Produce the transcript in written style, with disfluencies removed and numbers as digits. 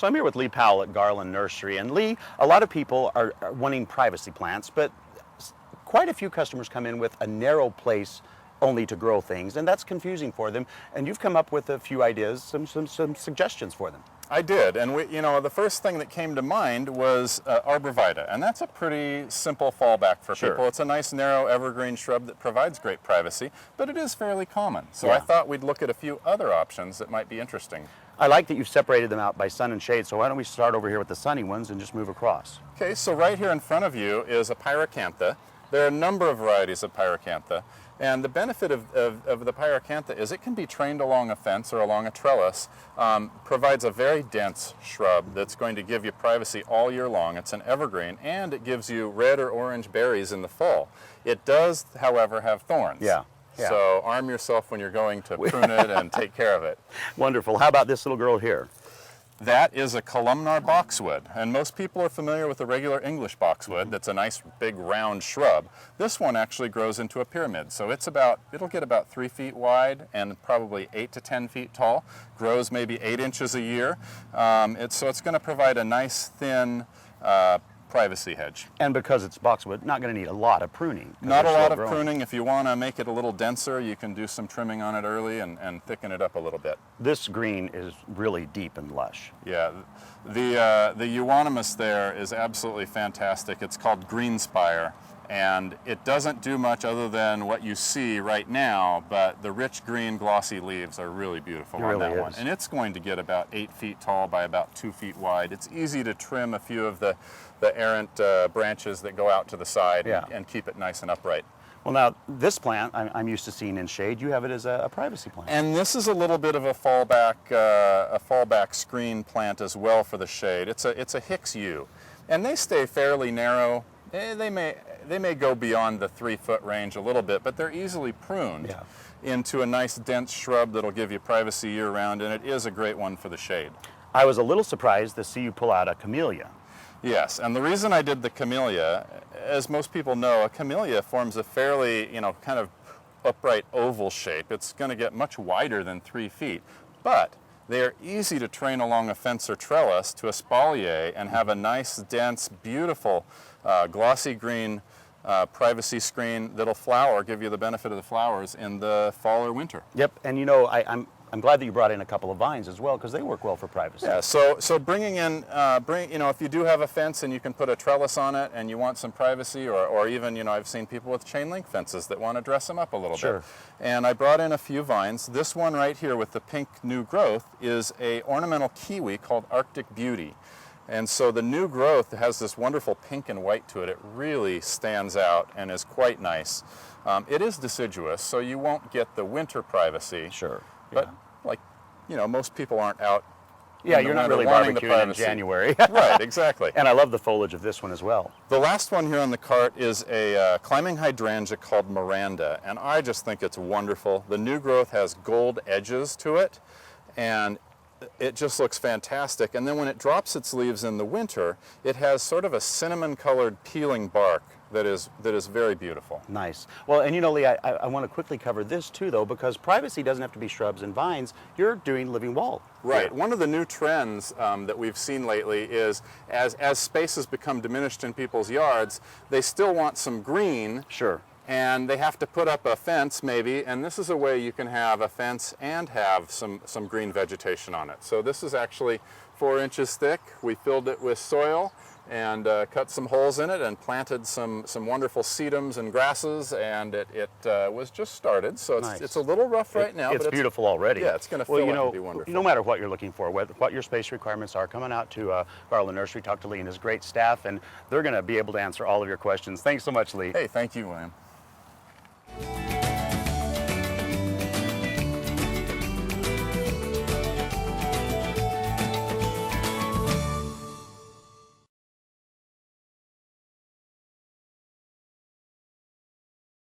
So I'm here with Lee Powell at Garland Nursery. And Lee, a lot of people are wanting privacy plants, but quite a few customers come in with a narrow place only to grow things, and that's confusing for them. And you've come up with a few ideas, some suggestions for them. I did, and the first thing that came to mind was Arbor vitae, and that's a pretty simple fallback for people. It's a nice narrow evergreen shrub that provides great privacy, but it is fairly common. So I thought we'd look at a few other options that might be interesting. I like that you've separated them out by sun and shade, so why don't we start over here with the sunny ones and just move across. Okay, so right here in front of you is a pyracantha. There are a number of varieties of pyracantha, and the benefit of the pyracantha is it can be trained along a fence or along a trellis, provides a very dense shrub that's going to give you privacy all year long. It's an evergreen, and it gives you red or orange berries in the fall. It does, however, have thorns. Yeah. So arm yourself when you're going to prune it and take care of it. Wonderful. How about this little girl here? That is a columnar boxwood, and most people are familiar with the regular English boxwood. That's a nice big round shrub. This one actually grows into a pyramid, so it'll get about 3 feet wide and probably 8 to 10 feet tall. Grows maybe 8 inches a year. So it's going to provide a nice thin privacy hedge. And because it's boxwood, not going to need a lot of pruning. Not a lot of pruning. If you want to make it a little denser, you can do some trimming on it early and thicken it up a little bit. This green is really deep and lush. Yeah, the euonymus there is absolutely fantastic. It's called greenspire, and it doesn't do much other than what you see right now, but the rich green glossy leaves are really beautiful on that one. And it's going to get about 8 feet tall by about 2 feet wide. It's easy to trim a few of the errant branches that go out to the side and keep it nice and upright. Well, now this plant I'm used to seeing in shade. You have it as a privacy plant. And this is a little bit of a fallback screen plant as well for the shade. It's a Hicks yew, and they stay fairly narrow. They may go beyond the 3-foot range a little bit, but they're easily pruned into a nice dense shrub that'll give you privacy year-round, and it is a great one for the shade. I was a little surprised to see you pull out a camellia. Yes, and the reason I did the camellia, as most people know, a camellia forms a fairly, kind of upright oval shape. It's going to get much wider than 3 feet, but they are easy to train along a fence or trellis to espalier and have a nice, dense, beautiful, glossy green privacy screen that'll flower, give you the benefit of the flowers in the fall or winter. Yep, and I'm glad that you brought in a couple of vines as well, because they work well for privacy. Yeah, so bringing in, if you do have a fence and you can put a trellis on it and you want some privacy, or even, I've seen people with chain link fences that want to dress them up a little bit. And I brought in a few vines. This one right here with the pink new growth is a ornamental kiwi called Arctic Beauty. And so the new growth has this wonderful pink and white to it. It really stands out and is quite nice. It is deciduous, so you won't get the winter privacy. But most people aren't out. Yeah, you're not really barbecuing in January. Right, exactly. And I love the foliage of this one as well. The last one here on the cart is a climbing hydrangea called Miranda, and I just think it's wonderful. The new growth has gold edges to it, and it just looks fantastic. And then when it drops its leaves in the winter, it has sort of a cinnamon-colored peeling bark that is very beautiful. Nice. Well, and Lee, I want to quickly cover this too, though, because privacy doesn't have to be shrubs and vines. You're doing living wall. Right. One of the new trends that we've seen lately is as spaces become diminished in people's yards, they still want some green. And they have to put up a fence maybe, and this is a way you can have a fence and have some green vegetation on it. So this is actually 4 inches thick. We filled it with soil and cut some holes in it and planted some wonderful sedums and grasses, and it was just started. So it's a little rough right now. But it's beautiful already. Yeah, it's going to fill it and be wonderful. No matter what you're looking for, what your space requirements are, coming out to Garland Nursery, talk to Lee and his great staff, and they're going to be able to answer all of your questions. Thanks so much, Lee. Hey, thank you, William.